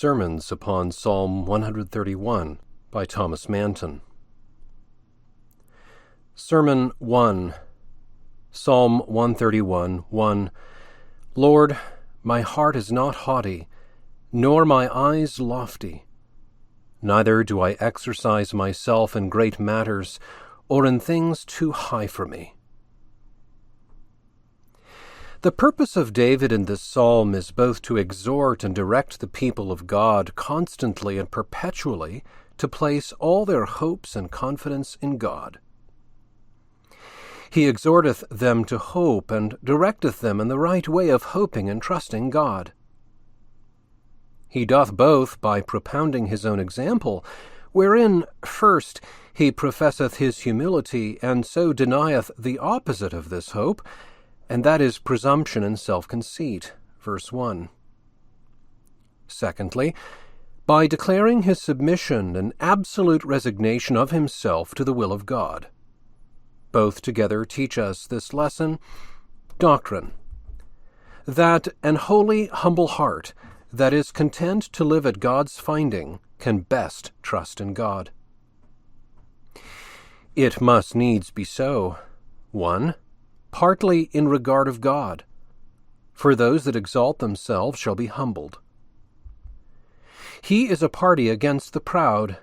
Sermons upon Psalm 131 by Thomas Manton. Sermon 1, Psalm 131, 1. Lord, my heart is not haughty, nor my eyes lofty. Neither do I exercise myself in great matters, or in things too high for me. The purpose of David in this psalm is both to exhort and direct the people of God constantly and perpetually to place all their hopes and confidence in God. He exhorteth them to hope and directeth them in the right way of hoping and trusting God. He doth both by propounding his own example, wherein, first, he professeth his humility, and so denieth the opposite of this hope, and that is presumption and self-conceit, verse 1. Secondly, by declaring his submission and absolute resignation of himself to the will of God. Both together teach us this lesson, doctrine, that an holy, humble heart that is content to live at God's finding can best trust in God. It must needs be so. 1. Partly in regard of God, for those that exalt themselves shall be humbled. He is a party against the proud.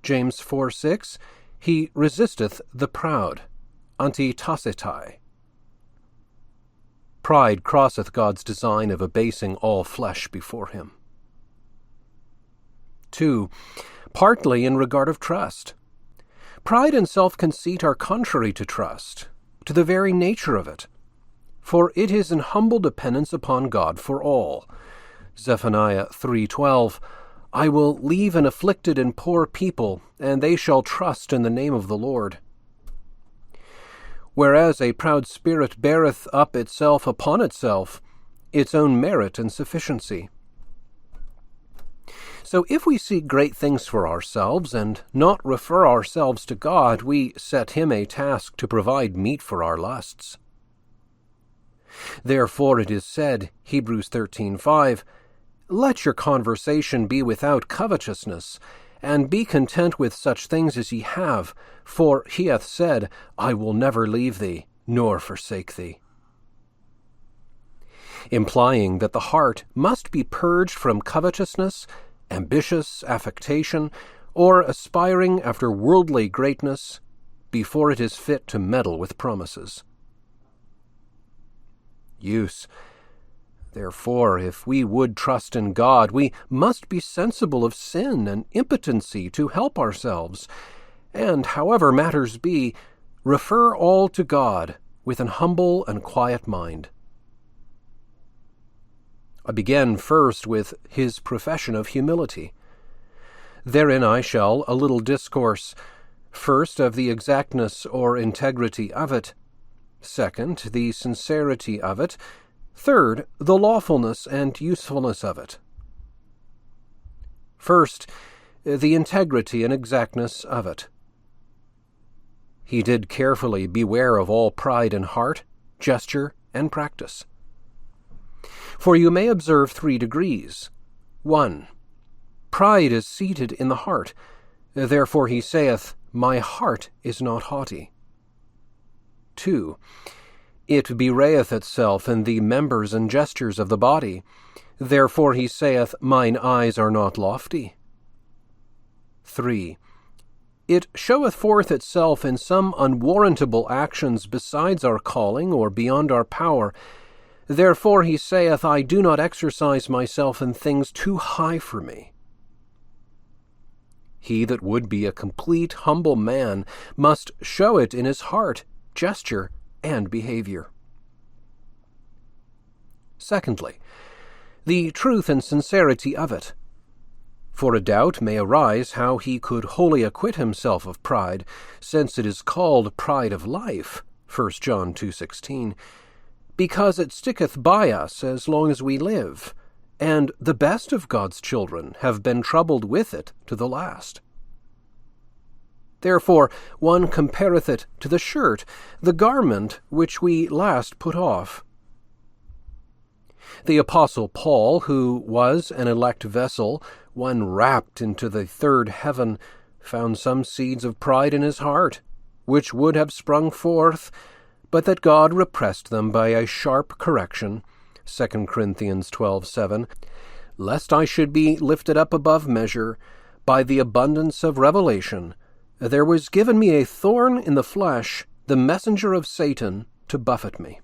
James 4:6, he resisteth the proud, antitacetai. Pride crosseth God's design of abasing all flesh before him. 2. Partly in regard of trust. Pride and self-conceit are contrary to trust, to the very nature of it, for it is in humble dependence upon God for all. Zephaniah 3:12, I will leave an afflicted and poor people, and they shall trust in the name of the Lord. Whereas a proud spirit beareth up itself upon itself, its own merit and sufficiency. So if we seek great things for ourselves and not refer ourselves to God, we set him a task to provide meat for our lusts. Therefore it is said, Hebrews 13:5, Let your conversation be without covetousness, and be content with such things as ye have, for he hath said, I will never leave thee, nor forsake thee. Implying that the heart must be purged from covetousness, ambitious affectation, or aspiring after worldly greatness, before it is fit to meddle with promises. Use. Therefore, if we would trust in God, we must be sensible of sin and impotency to help ourselves, and, however matters be, refer all to God with an humble and quiet mind. I begin first with his profession of humility. Therein I shall a little discourse, first of the exactness or integrity of it, second, the sincerity of it, third, the lawfulness and usefulness of it. First, the integrity and exactness of it. He did carefully beware of all pride in heart, gesture, and practice. For you may observe 3 degrees. 1. Pride is seated in the heart. Therefore he saith, My heart is not haughty. 2. It bewrayeth itself in the members and gestures of the body. Therefore he saith, Mine eyes are not lofty. 3. It showeth forth itself in some unwarrantable actions besides our calling or beyond our power. Therefore he saith, I do not exercise myself in things too high for me. He that would be a complete, humble man must show it in his heart, gesture, and behavior. Secondly, the truth and sincerity of it. For a doubt may arise how he could wholly acquit himself of pride, since it is called pride of life, 1 John 2:16, because it sticketh by us as long as we live, and the best of God's children have been troubled with it to the last. Therefore one compareth it to the shirt, the garment which we last put off. The Apostle Paul, who was an elect vessel, one rapt into the third heaven, found some seeds of pride in his heart, which would have sprung forth, but that God repressed them by a sharp correction, 2 Corinthians 12:7, lest I should be lifted up above measure by the abundance of revelation. There was given me a thorn in the flesh, the messenger of Satan, to buffet me.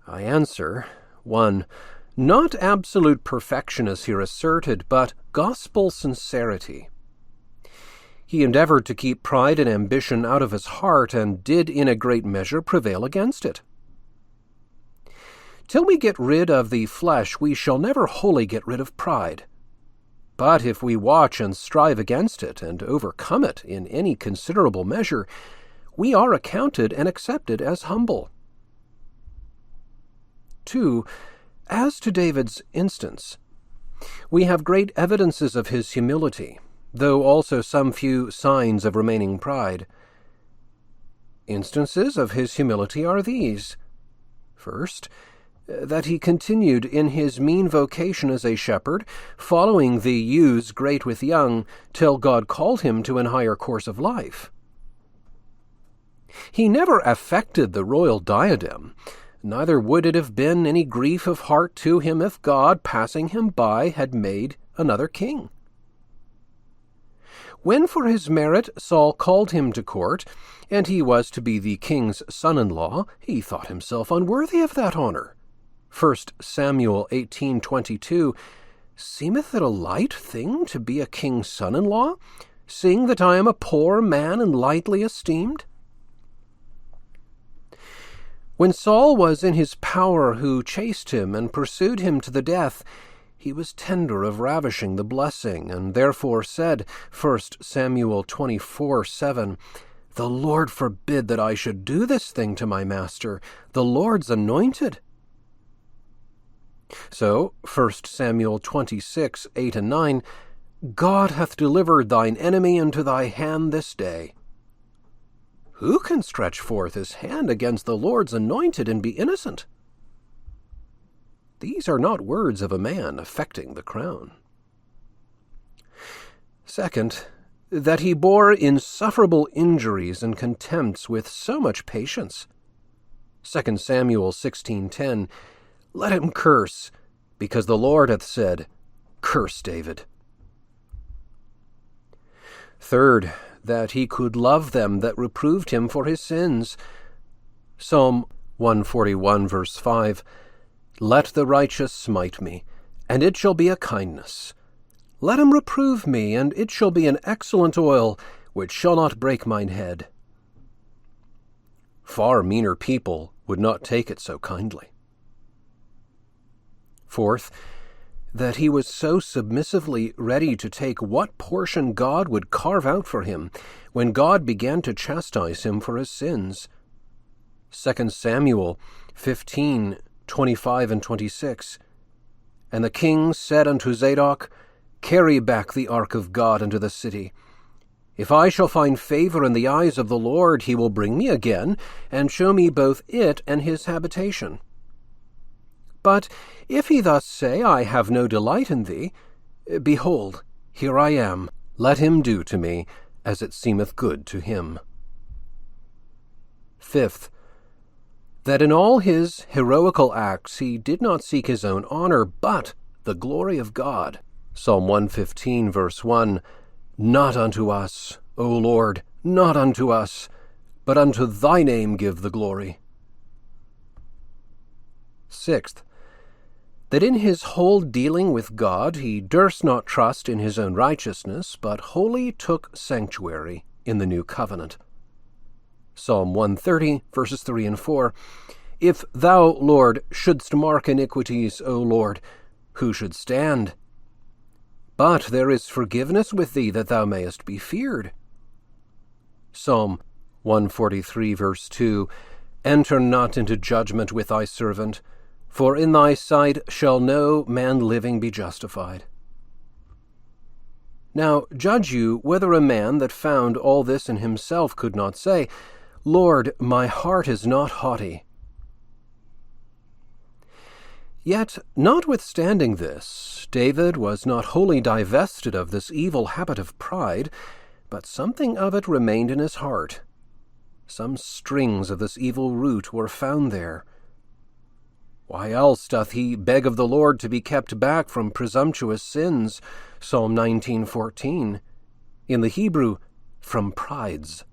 I answer, 1. Not absolute perfection is here asserted, but gospel sincerity. He endeavored to keep pride and ambition out of his heart, and did in a great measure prevail against it. Till we get rid of the flesh, we shall never wholly get rid of pride. But if we watch and strive against it, and overcome it in any considerable measure, we are accounted and accepted as humble. 2. As to David's instance, we have great evidences of his humility, though also some few signs of remaining pride. Instances of his humility are these. First, that he continued in his mean vocation as a shepherd, following the ewes great with young, till God called him to an higher course of life. He never affected the royal diadem, neither would it have been any grief of heart to him if God, passing him by, had made another king. When for his merit Saul called him to court, and he was to be the king's son-in-law, he thought himself unworthy of that honor. 1 Samuel 18:22, Seemeth it a light thing to be a king's son-in-law, seeing that I am a poor man and lightly esteemed? When Saul was in his power, who chased him and pursued him to the death, he was tender of ravishing the blessing, and therefore said, 1 Samuel 24:7, The Lord forbid that I should do this thing to my master, the Lord's anointed. So, 1 Samuel 26:8-9, God hath delivered thine enemy into thy hand this day. Who can stretch forth his hand against the Lord's anointed and be innocent? These are not words of a man affecting the crown. Second, that he bore insufferable injuries and contempts with so much patience. 2 Samuel 16:10, Let him curse, because the Lord hath said, Curse David. Third, that he could love them that reproved him for his sins. Psalm 141, verse 5, Let the righteous smite me, and it shall be a kindness. Let him reprove me, and it shall be an excellent oil, which shall not break mine head. Far meaner people would not take it so kindly. Fourth, that he was so submissively ready to take what portion God would carve out for him when God began to chastise him for his sins. 2 Samuel 15:25-26, And the king said unto Zadok, Carry back the ark of God into the city. If I shall find favor in the eyes of the Lord, he will bring me again, and show me both it and his habitation. But if he thus say, I have no delight in thee, behold, here I am, let him do to me as it seemeth good to him. Fifth, that in all his heroical acts he did not seek his own honor, but the glory of God. Psalm 115, verse 1, Not unto us, O Lord, not unto us, but unto thy name give the glory. Sixth, that in his whole dealing with God he durst not trust in his own righteousness, but wholly took sanctuary in the new covenant. Psalm 130, verses 3 and 4, If thou, Lord, shouldst mark iniquities, O Lord, who should stand? But there is forgiveness with thee, that thou mayest be feared. Psalm 143, verse 2, Enter not into judgment with thy servant, for in thy sight shall no man living be justified. Now judge you whether a man that found all this in himself could not say, Lord, my heart is not haughty. Yet, notwithstanding this, David was not wholly divested of this evil habit of pride, but something of it remained in his heart. Some strings of this evil root were found there. Why else doth he beg of the Lord to be kept back from presumptuous sins? Psalm 19:14. In the Hebrew, from prides.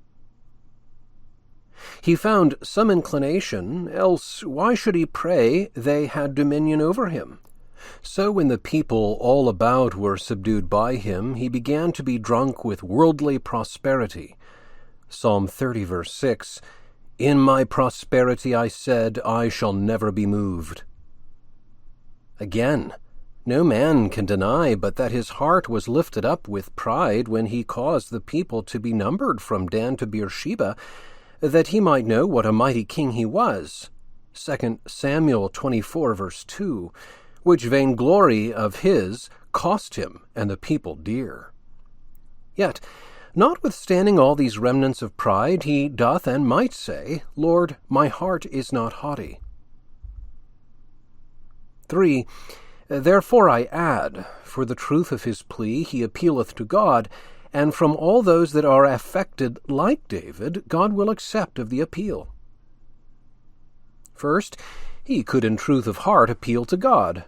He found some inclination, else why should he pray they had dominion over him? So when the people all about were subdued by him, he began to be drunk with worldly prosperity. Psalm 30, verse 6, In my prosperity I said, I shall never be moved. Again, no man can deny but that his heart was lifted up with pride when he caused the people to be numbered from Dan to Beersheba, that he might know what a mighty king he was. 2 Samuel 24, verse 2, which vainglory of his cost him and the people dear. Yet, notwithstanding all these remnants of pride, he doth and might say, Lord, my heart is not haughty. 3. Therefore I add, for the truth of his plea he appealeth to God, and from all those that are affected like David, God will accept of the appeal. First, he could in truth of heart appeal to God.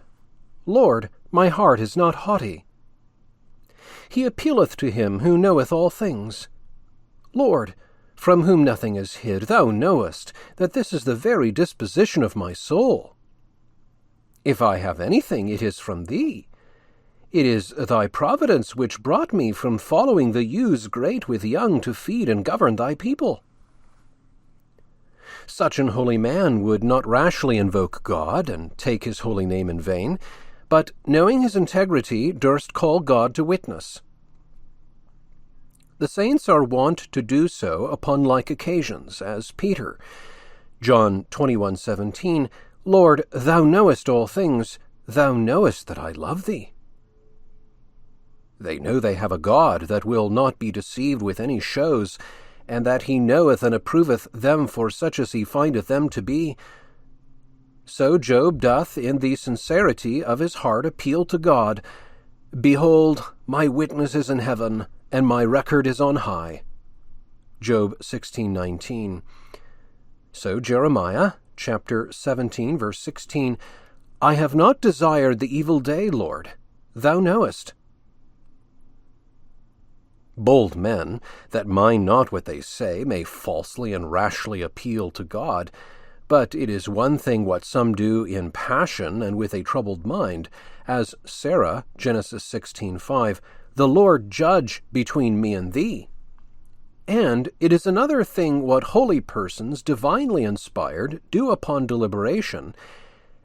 Lord, my heart is not haughty. He appealeth to him who knoweth all things. Lord, from whom nothing is hid, thou knowest that this is the very disposition of my soul. If I have anything, it is from thee. It is thy providence which brought me from following the ewes great with young to feed and govern thy people. Such an holy man would not rashly invoke God and take his holy name in vain, but, knowing his integrity, durst call God to witness. The saints are wont to do so upon like occasions, as Peter, John 21:17, Lord, thou knowest all things, thou knowest that I love thee. They know they have a God that will not be deceived with any shows, and that he knoweth and approveth them for such as he findeth them to be. So Job doth in the sincerity of his heart appeal to God, Behold, my witness is in heaven, and my record is on high. Job 16:19. So Jeremiah, chapter 17, verse 16, I have not desired the evil day, Lord, thou knowest. Bold men, that mind not what they say, may falsely and rashly appeal to God, but it is one thing what some do in passion and with a troubled mind, as Sarah, Genesis 16:5, the Lord judge between me and thee. And it is another thing what holy persons, divinely inspired, do upon deliberation,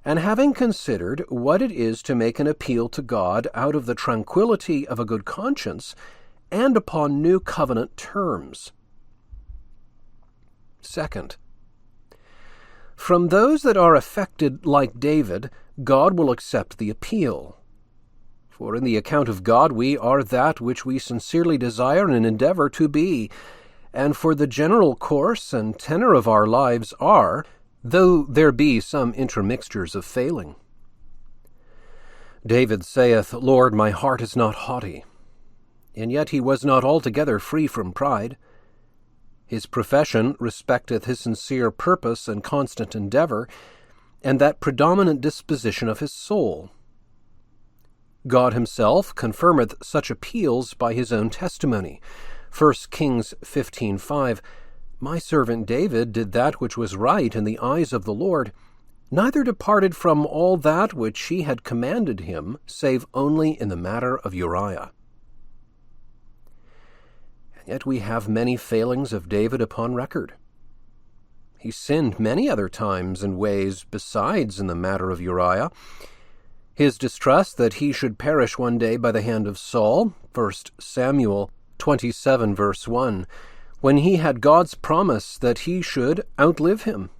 and having considered what it is to make an appeal to God out of the tranquillity of a good conscience, and upon new covenant terms. Second, from those that are affected like David, God will accept the appeal. For in the account of God we are that which we sincerely desire and endeavor to be, and for the general course and tenor of our lives are, though there be some intermixtures of failing. David saith, Lord, my heart is not haughty. And yet he was not altogether free from pride. His profession respecteth his sincere purpose and constant endeavor, and that predominant disposition of his soul. God himself confirmeth such appeals by his own testimony. 1 Kings 15:5, My servant David did that which was right in the eyes of the Lord, neither departed from all that which he had commanded him, save only in the matter of Uriah. Yet we have many failings of David upon record. He sinned many other times and ways besides in the matter of Uriah. His distrust that he should perish one day by the hand of Saul, 1 Samuel 27, verse 1, when he had God's promise that he should outlive him.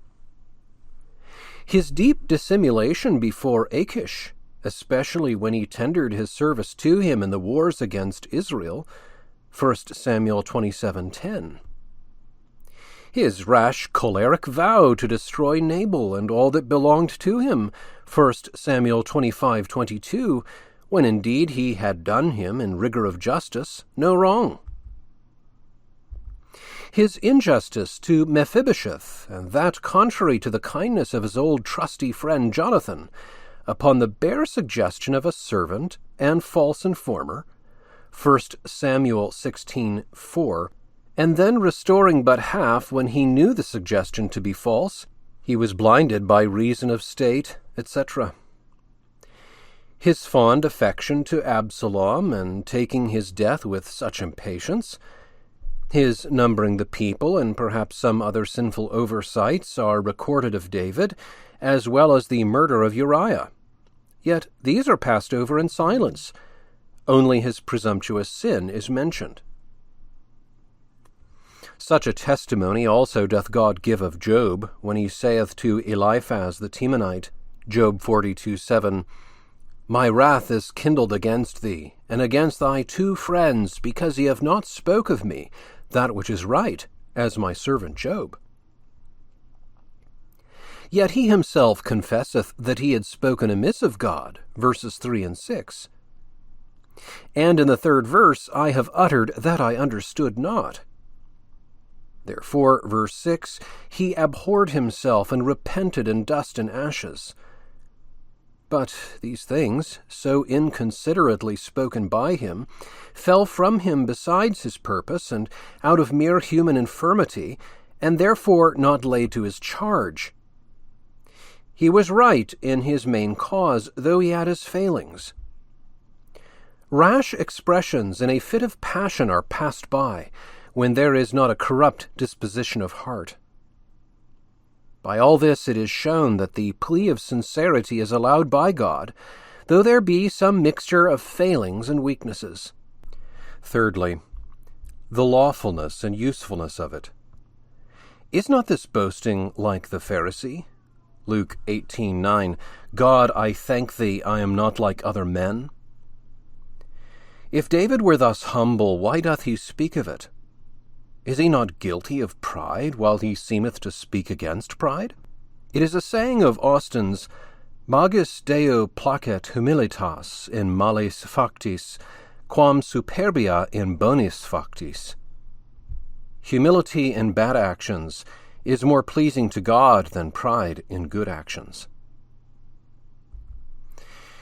His deep dissimulation before Achish, especially when he tendered his service to him in the wars against Israel, 1 Samuel 27:10. his rash choleric vow to destroy Nabal and all that belonged to him, 1 Samuel 25:22, when indeed he had done him in rigor of justice no wrong. His injustice to Mephibosheth, and that contrary to the kindness of his old trusty friend Jonathan, upon the bare suggestion of a servant and false informer, 1 Samuel 16:4, and then restoring but half when he knew the suggestion to be false, he was blinded by reason of state, etc. His fond affection to Absalom, and taking his death with such impatience, his numbering the people, and perhaps some other sinful oversights are recorded of David, as well as the murder of Uriah. Yet these are passed over in silence. Only his presumptuous sin is mentioned. Such a testimony also doth God give of Job, when he saith to Eliphaz the Temanite, Job 42:7, My wrath is kindled against thee, and against thy two friends, because ye have not spoke of me that which is right, as my servant Job. Yet he himself confesseth that he had spoken amiss of God, verses 3 and 6. And in the 3rd verse, I have uttered that I understood not. Therefore, verse 6, he abhorred himself and repented in dust and ashes. But these things, so inconsiderately spoken by him, fell from him besides his purpose, and out of mere human infirmity, and therefore not laid to his charge. He was right in his main cause, though he had his failings. Rash expressions in a fit of passion are passed by, when there is not a corrupt disposition of heart. By all this it is shown that the plea of sincerity is allowed by God, though there be some mixture of failings and weaknesses. Thirdly, the lawfulness and usefulness of it. Is not this boasting like the Pharisee? Luke 18:9, God, I thank thee, I am not like other men. If David were thus humble, why doth he speak of it? Is he not guilty of pride, while he seemeth to speak against pride? It is a saying of Austin's, Magis Deo placet humilitas in malis factis, quam superbia in bonis factis. Humility in bad actions is more pleasing to God than pride in good actions.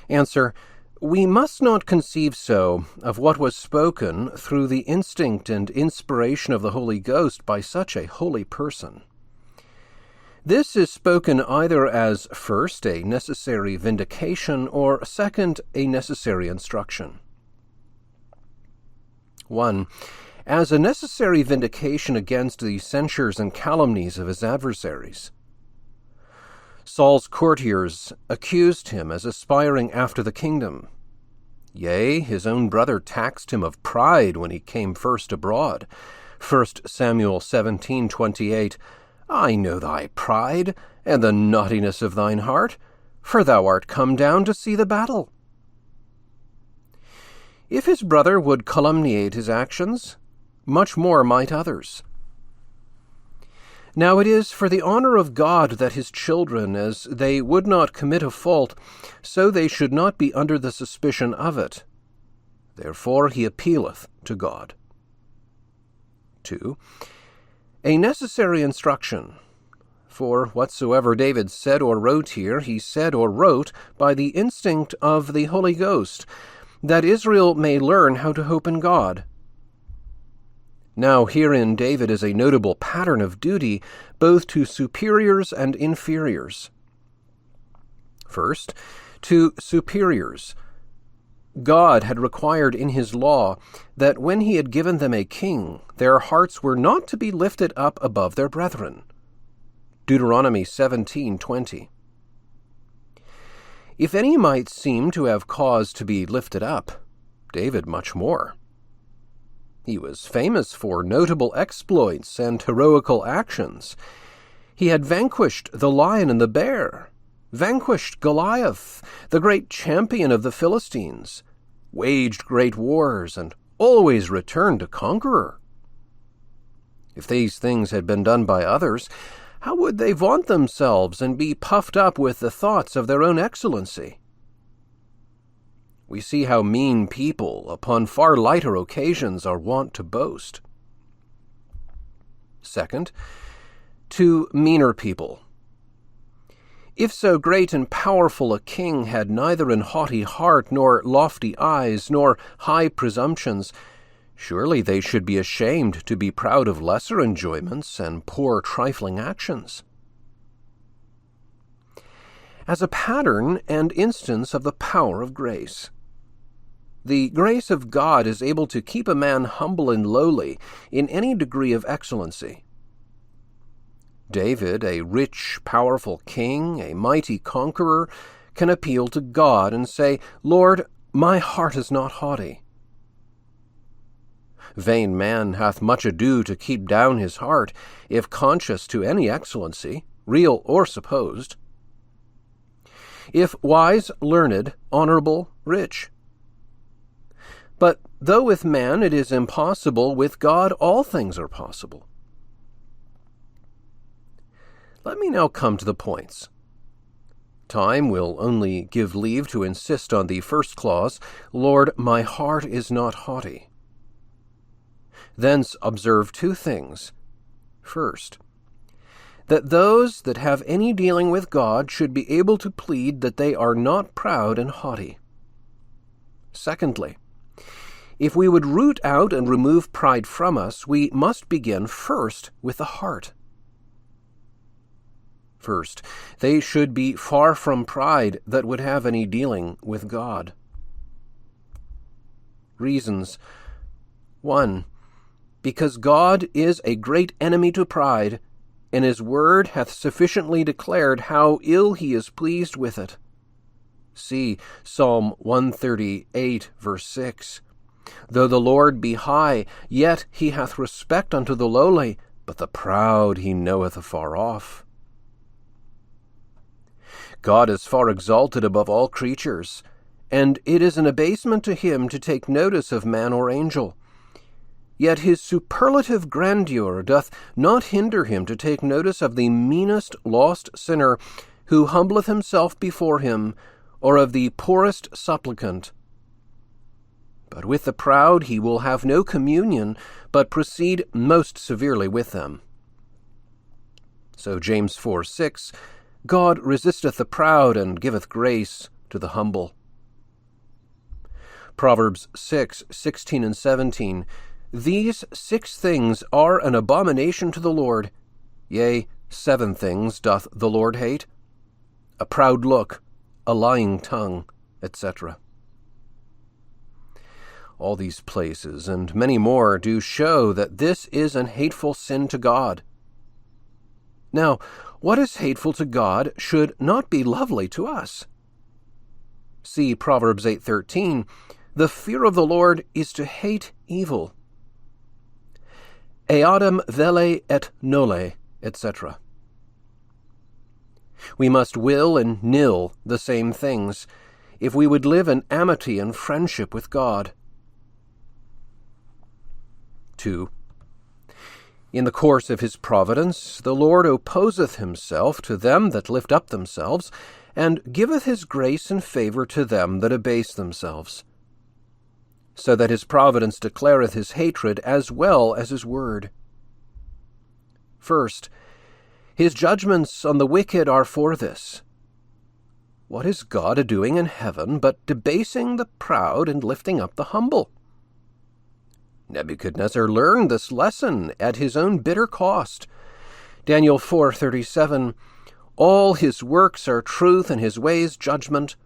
Answer: We must not conceive so of what was spoken through the instinct and inspiration of the Holy Ghost by such a holy person. This is spoken either as, first, a necessary vindication, or, second, a necessary instruction. 1. As a necessary vindication against the censures and calumnies of his adversaries. Saul's courtiers accused him as aspiring after the kingdom. Yea, his own brother taxed him of pride when he came first abroad. 1 Samuel 17:28, I know thy pride, and the naughtiness of thine heart, for thou art come down to see the battle. If his brother would calumniate his actions, much more might others. Now it is for the honor of God that his children, as they would not commit a fault, so they should not be under the suspicion of it. Therefore he appealeth to God. 2. A necessary instruction. For whatsoever David said or wrote here, he said or wrote by the instinct of the Holy Ghost, that Israel may learn how to hope in God. Now herein David is a notable pattern of duty, both to superiors and inferiors. First, to superiors. God had required in his law that when he had given them a king, their hearts were not to be lifted up above their brethren. Deuteronomy 17:20. If any might seem to have cause to be lifted up, David much more. He was famous for notable exploits and heroical actions. He had vanquished the lion and the bear, vanquished Goliath, the great champion of the Philistines, waged great wars, and always returned a conqueror. If these things had been done by others, how would they vaunt themselves and be puffed up with the thoughts of their own excellency? We see how mean people, upon far lighter occasions, are wont to boast. Second, to meaner people. If so great and powerful a king had neither an haughty heart, nor lofty eyes, nor high presumptions, surely they should be ashamed to be proud of lesser enjoyments and poor trifling actions. As a pattern and instance of the power of grace. The grace of God is able to keep a man humble and lowly in any degree of excellency. David, a rich, powerful king, a mighty conqueror, can appeal to God and say, "Lord, my heart is not haughty." Vain man hath much ado to keep down his heart, if conscious to any excellency, real or supposed. If wise, learned, honorable, rich. But though with man it is impossible, with God all things are possible. Let me now come to the points. Time will only give leave to insist on the first clause, "Lord, my heart is not haughty." Thence observe two things. First, that those that have any dealing with God should be able to plead that they are not proud and haughty. Secondly, if we would root out and remove pride from us, we must begin first with the heart. First, they should be far from pride that would have any dealing with God. Reasons. 1. Because God is a great enemy to pride, and his word hath sufficiently declared how ill he is pleased with it. See Psalm 138, verse 6. Though the Lord be high, yet he hath respect unto the lowly, but the proud he knoweth afar off. God is far exalted above all creatures, and it is an abasement to him to take notice of man or angel. Yet his superlative grandeur doth not hinder him to take notice of the meanest lost sinner who humbleth himself before him, or of the poorest supplicant. But with the proud he will have no communion, but proceed most severely with them. So James 4:6, God resisteth the proud and giveth grace to the humble. Proverbs 6:16 and 17, These 6 things are an abomination to the Lord, yea, 7 things doth the Lord hate, a proud look, a lying tongue, etc. All these places, and many more, do show that this is an hateful sin to God. Now, what is hateful to God should not be lovely to us. See Proverbs 8:13, The fear of the Lord is to hate evil. Eadem vele et nole, etc. We must will and nill the same things, if we would live in amity and friendship with God. 2. In the course of his providence, the Lord opposeth himself to them that lift up themselves, and giveth his grace and favour to them that abase themselves. So that his providence declareth his hatred as well as his word. First, his judgments on the wicked are for this. What is God a-doing in heaven but debasing the proud and lifting up the humble? Nebuchadnezzar learned this lesson at his own bitter cost. Daniel 4:37, All his works are truth, and his ways judgment,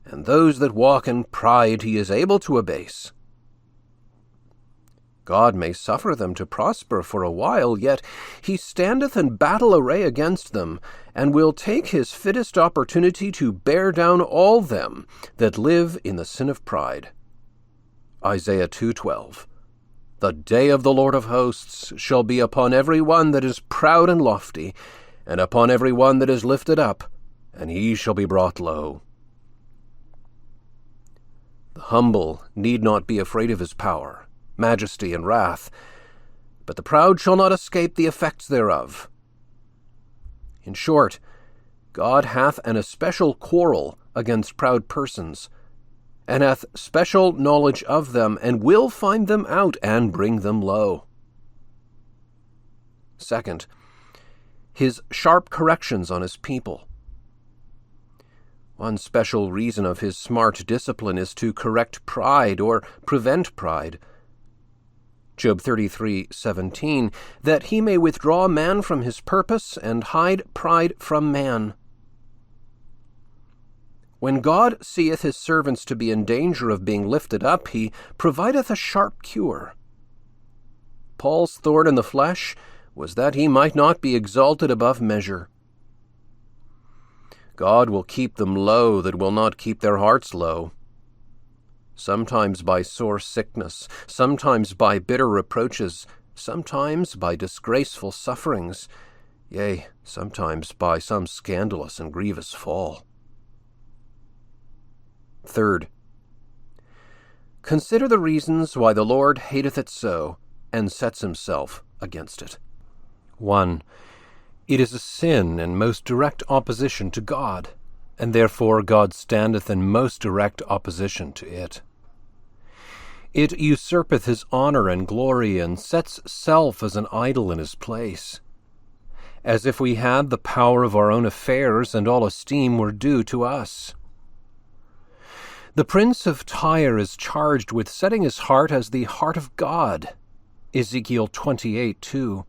and those that walk in pride he is able to abase. God may suffer them to prosper for a while, yet he standeth in battle array against them, and will take his fittest opportunity to bear down all them that live in the sin of pride. Isaiah 2:12. The day of the Lord of hosts shall be upon every one that is proud and lofty, and upon every one that is lifted up, and he shall be brought low. The humble need not be afraid of his power, majesty, and wrath, but the proud shall not escape the effects thereof. In short, God hath an especial quarrel against proud persons, and hath special knowledge of them, and will find them out and bring them low. Second, his sharp corrections on his people. One special reason of his smart discipline is to correct pride or prevent pride. Job 33:17, that he may withdraw man from his purpose and hide pride from man. When God seeth his servants to be in danger of being lifted up, he provideth a sharp cure. Paul's thorn in the flesh was that he might not be exalted above measure. God will keep them low that will not keep their hearts low. Sometimes by sore sickness, sometimes by bitter reproaches, sometimes by disgraceful sufferings, yea, sometimes by some scandalous and grievous fall. Third, consider the reasons why the Lord hateth it so, and sets himself against it. 1. It is a sin in most direct opposition to God, and therefore God standeth in most direct opposition to it. It usurpeth his honour and glory, and sets self as an idol in his place, as if we had the power of our own affairs, and all esteem were due to us. The prince of Tyre is charged with setting his heart as the heart of God, Ezekiel 28:2.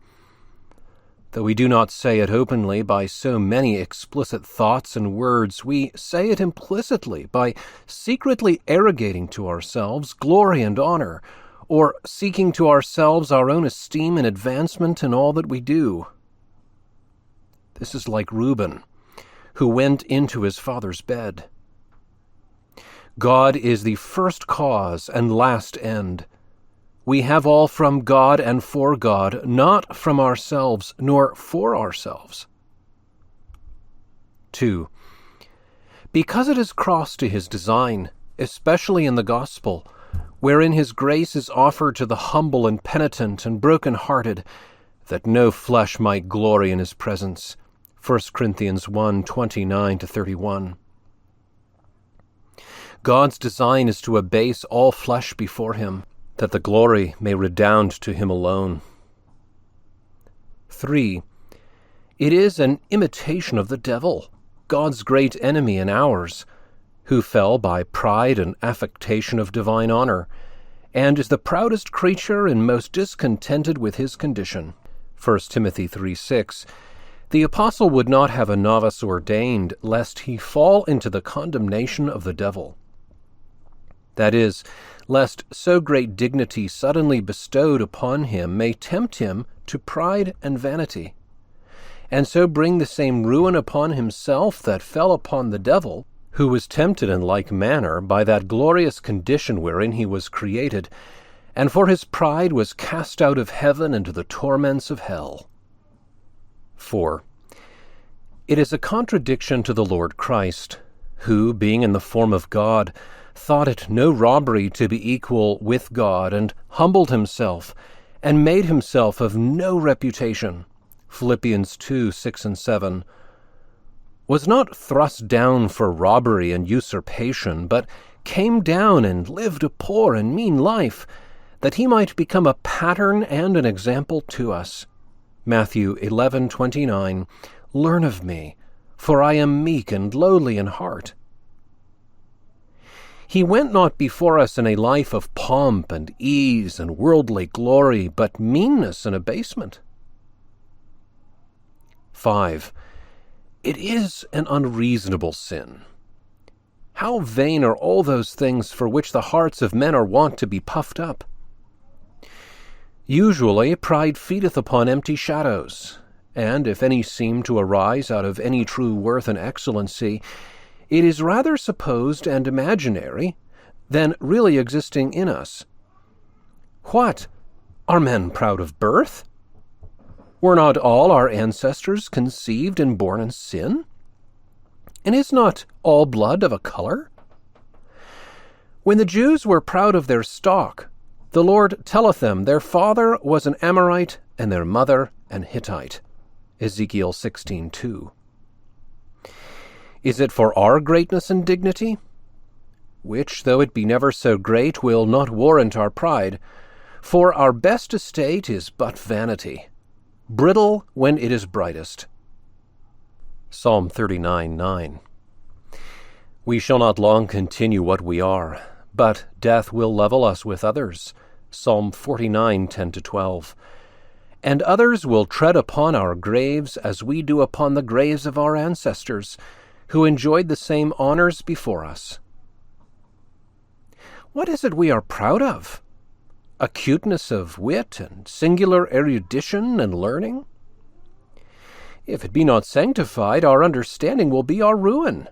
Though we do not say it openly by so many explicit thoughts and words, we say it implicitly by secretly arrogating to ourselves glory and honor, or seeking to ourselves our own esteem and advancement in all that we do. This is like Reuben, who went into his father's bed. God is the first cause and last end. We have all from God and for God, not from ourselves, nor for ourselves. 2. Because it is cross to his design, especially in the gospel, wherein his grace is offered to the humble and penitent and broken-hearted, that no flesh might glory in his presence. 1 Corinthians 1:29-31. God's design is to abase all flesh before him, that the glory may redound to him alone. 3. It is an imitation of the devil, God's great enemy and ours, who fell by pride and affectation of divine honor, and is the proudest creature and most discontented with his condition. 1 Timothy 3:6. The apostle would not have a novice ordained, lest he fall into the condemnation of the devil. That is, lest so great dignity suddenly bestowed upon him may tempt him to pride and vanity, and so bring the same ruin upon himself that fell upon the devil, who was tempted in like manner by that glorious condition wherein he was created, and for his pride was cast out of heaven into the torments of hell. 4. It is a contradiction to the Lord Christ, who, being in the form of God, thought it no robbery to be equal with God, and humbled himself, and made himself of no reputation. Philippians 2:6-7. Was not thrust down for robbery and usurpation, but came down and lived a poor and mean life, that he might become a pattern and an example to us. Matthew 11:29. Learn of me, for I am meek and lowly in heart. He went not before us in a life of pomp and ease and worldly glory, but meanness and abasement. 5. It is an unreasonable sin. How vain are all those things for which the hearts of men are wont to be puffed up. Usually pride feedeth upon empty shadows, and if any seem to arise out of any true worth and excellency, it is rather supposed and imaginary than really existing in us. What? Are men proud of birth? Were not all our ancestors conceived and born in sin? And is not all blood of a color? When the Jews were proud of their stock, The Lord telleth them, their father was an Amorite, and their mother an Hittite. Ezekiel 16:2. Is it for our greatness and dignity? Which, though it be never so great, will not warrant our pride. For our best estate is but vanity, brittle when it is brightest. Psalm 39:9. We shall not long continue what we are, but death will level us with others. Psalm 49:10-12. And others will tread upon our graves as we do upon the graves of our ancestors, who enjoyed the same honors before us. What is it we are proud of? Acuteness of wit and singular erudition and learning? If it be not sanctified, our understanding will be our ruin.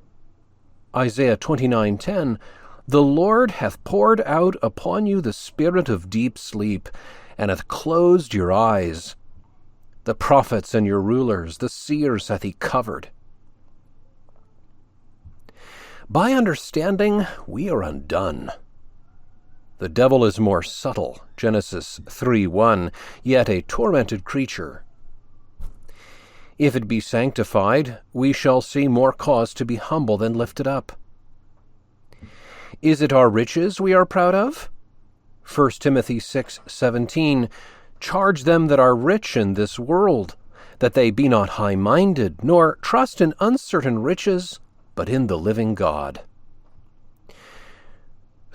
Isaiah 29:10, The Lord hath poured out upon you the spirit of deep sleep, and hath closed your eyes. The prophets and your rulers, the seers hath he covered. By understanding we are undone. The devil is more subtle, Genesis 3:1, yet a tormented creature. If it be sanctified, we shall see more cause to be humble than lifted up. Is it our riches we are proud of? 1 Timothy 6:17, Charge them that are rich in this world, that they be not high-minded, nor trust in uncertain riches, but in the living God.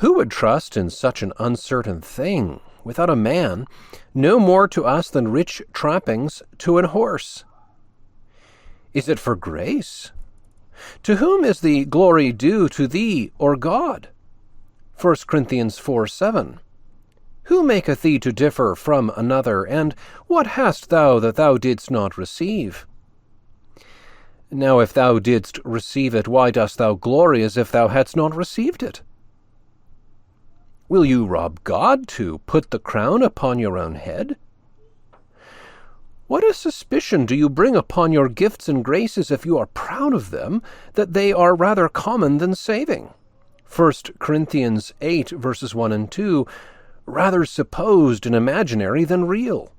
Who would trust in such an uncertain thing, without a man, no more to us than rich trappings to an horse? Is it for grace? To whom is the glory due, to thee or God? 1 Corinthians 4:7. Who maketh thee to differ from another, and what hast thou that thou didst not receive? Now if thou didst receive it, why dost thou glory as if thou hadst not received it? Will you rob God to put the crown upon your own head? What a suspicion do you bring upon your gifts and graces if you are proud of them, that they are rather common than saving? 1 Corinthians 8, verses 1 and 2, rather supposed and imaginary than real.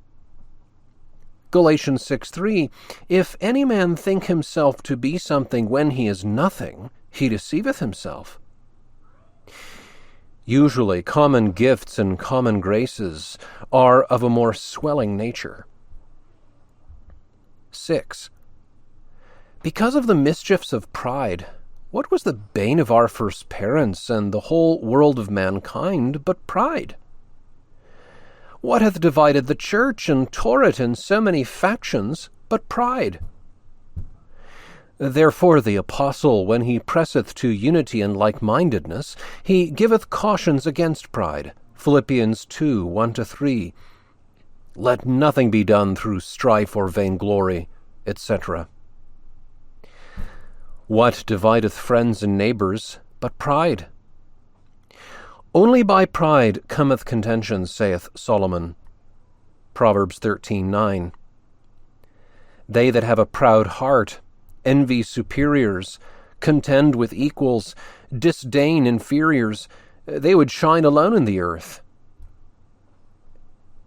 Galatians 6:3, If any man think himself to be something when he is nothing, he deceiveth himself. Usually common gifts and common graces are of a more swelling nature. 6. Because of the mischiefs of pride, what was the bane of our first parents and the whole world of mankind but pride? What hath divided the church and tore it in so many factions but pride? Therefore the apostle, when he presseth to unity and like-mindedness, he giveth cautions against pride. Philippians 2, 1-3. Let nothing be done through strife or vainglory, etc. What divideth friends and neighbors but pride? Only by pride cometh contention, saith Solomon. Proverbs 13:9. They that have a proud heart envy superiors, contend with equals, disdain inferiors. They would shine alone in the earth.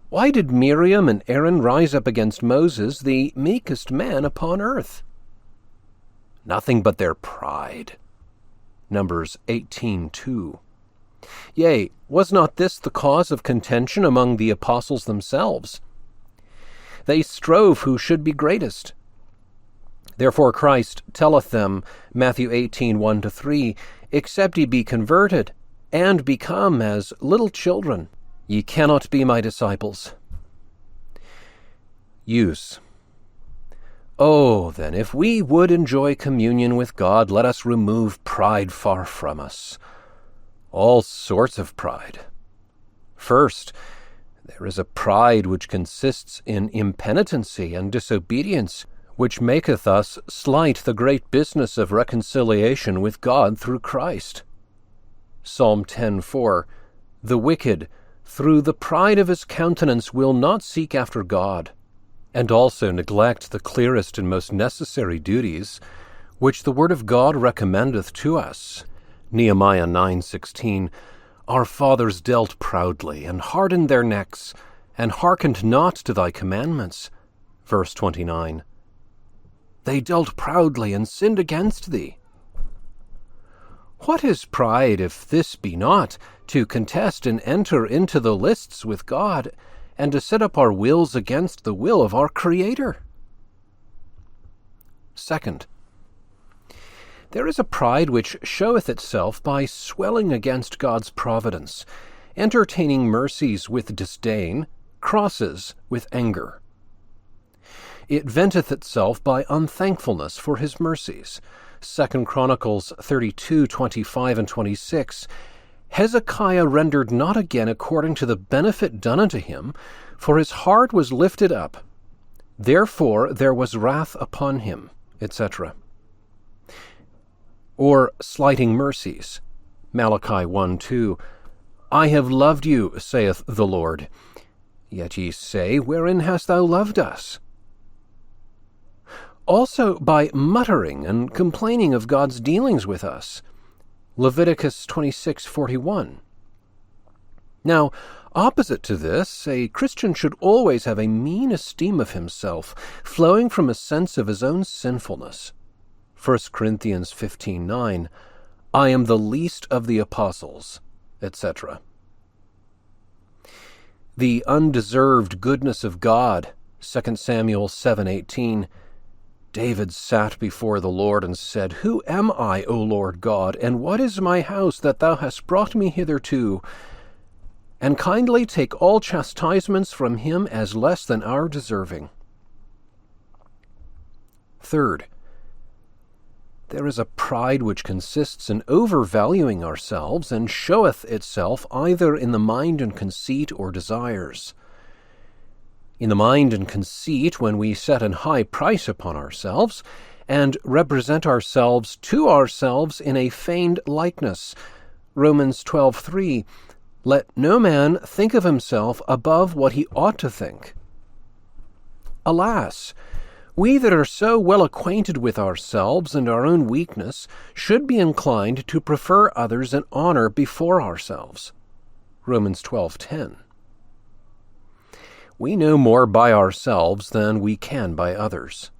Why did Miriam and Aaron rise up against Moses, the meekest man upon earth? Nothing but their pride. Numbers 18:2. Yea, was not this the cause of contention among the apostles themselves? They strove who should be greatest. Therefore Christ telleth them, Matthew 18:1-3, Except ye be converted, and become as little children, ye cannot be my disciples. Use. Oh, then, if we would enjoy communion with God, let us remove pride far from us. All sorts of pride. First, there is a pride which consists in impenitency and disobedience, which maketh us slight the great business of reconciliation with God through Christ. Psalm 10:4, The wicked, through the pride of his countenance, will not seek after God, and also neglect the clearest and most necessary duties, which the word of God recommendeth to us. Nehemiah 9:16, Our fathers dealt proudly, and hardened their necks, and hearkened not to thy commandments. Verse 29. They dealt proudly and sinned against thee. What is pride, if this be not to contest and enter into the lists with God, and to set up our wills against the will of our Creator? Second, there is a pride which showeth itself by swelling against God's providence, entertaining mercies with disdain, crosses with anger. It venteth itself by unthankfulness for his mercies. 2 Chronicles 32, 25 and 26. Hezekiah rendered not again according to the benefit done unto him, for his heart was lifted up. Therefore there was wrath upon him, etc. Or slighting mercies. Malachi 1:2. I have loved you, saith the Lord. Yet ye say, wherein hast thou loved us? Also by muttering and complaining of God's dealings with us. Leviticus 26:41. Now, opposite to this, a Christian should always have a mean esteem of himself, flowing from a sense of his own sinfulness. 1 Corinthians 15:9, I am the least of the apostles, etc. The undeserved goodness of God, 2 Samuel 7:18, David sat before the Lord and said, Who am I, O Lord God, and what is my house that thou hast brought me hitherto? And kindly take all chastisements from him as less than our deserving. Third, there is a pride which consists in overvaluing ourselves and showeth itself either in the mind and conceit or desires. In the mind and conceit, when we set an high price upon ourselves, and represent ourselves to ourselves in a feigned likeness. Romans 12:3, Let no man think of himself above what he ought to think. Alas, we that are so well acquainted with ourselves and our own weakness should be inclined to prefer others in honor before ourselves. Romans 12:10. We know more by ourselves than we can by others.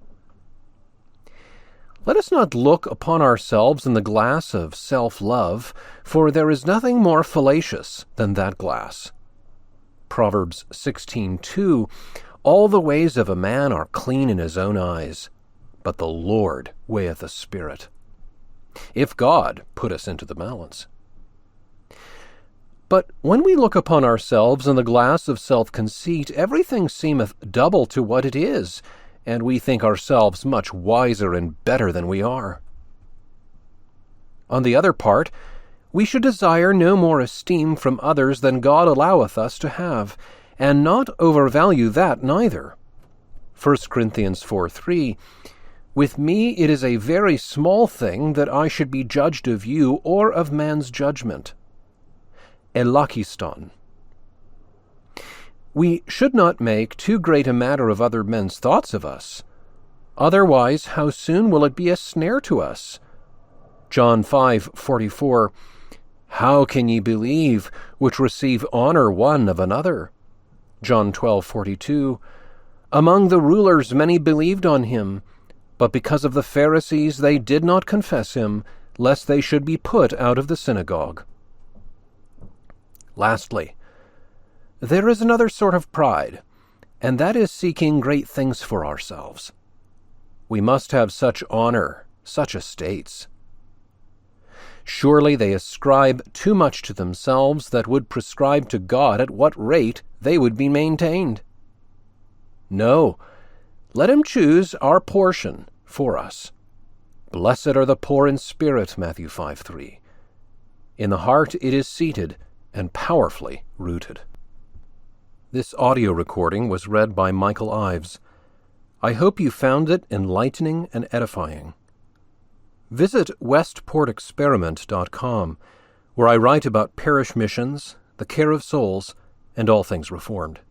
Let us not look upon ourselves in the glass of self-love, for there is nothing more fallacious than that glass. Proverbs 16:2, All the ways of a man are clean in his own eyes, but the Lord weigheth the spirit. If God put us into the balance. But when we look upon ourselves in the glass of self-conceit, everything seemeth double to what it is, and we think ourselves much wiser and better than we are. On the other part, we should desire no more esteem from others than God alloweth us to have, and not overvalue that neither. 1 Corinthians 4:3, With me it is a very small thing that I should be judged of you or of man's judgment. Elakiston. We should not make too great a matter of other men's thoughts of us. Otherwise, how soon will it be a snare to us? John 5:44, How can ye believe, which receive honor one of another? John 12:42, Among the rulers many believed on him, but because of the Pharisees they did not confess him, lest they should be put out of the synagogue. Lastly, there is another sort of pride, and that is seeking great things for ourselves. We must have such honor, such estates. Surely they ascribe too much to themselves that would prescribe to God at what rate they would be maintained. No, let him choose our portion for us. Blessed are the poor in spirit, Matthew 5:3. In the heart it is seated and powerfully rooted. This audio recording was read by Michael Ives. I hope you found it enlightening and edifying. Visit westportexperiment.com, where I write about parish missions, the care of souls, and all things Reformed.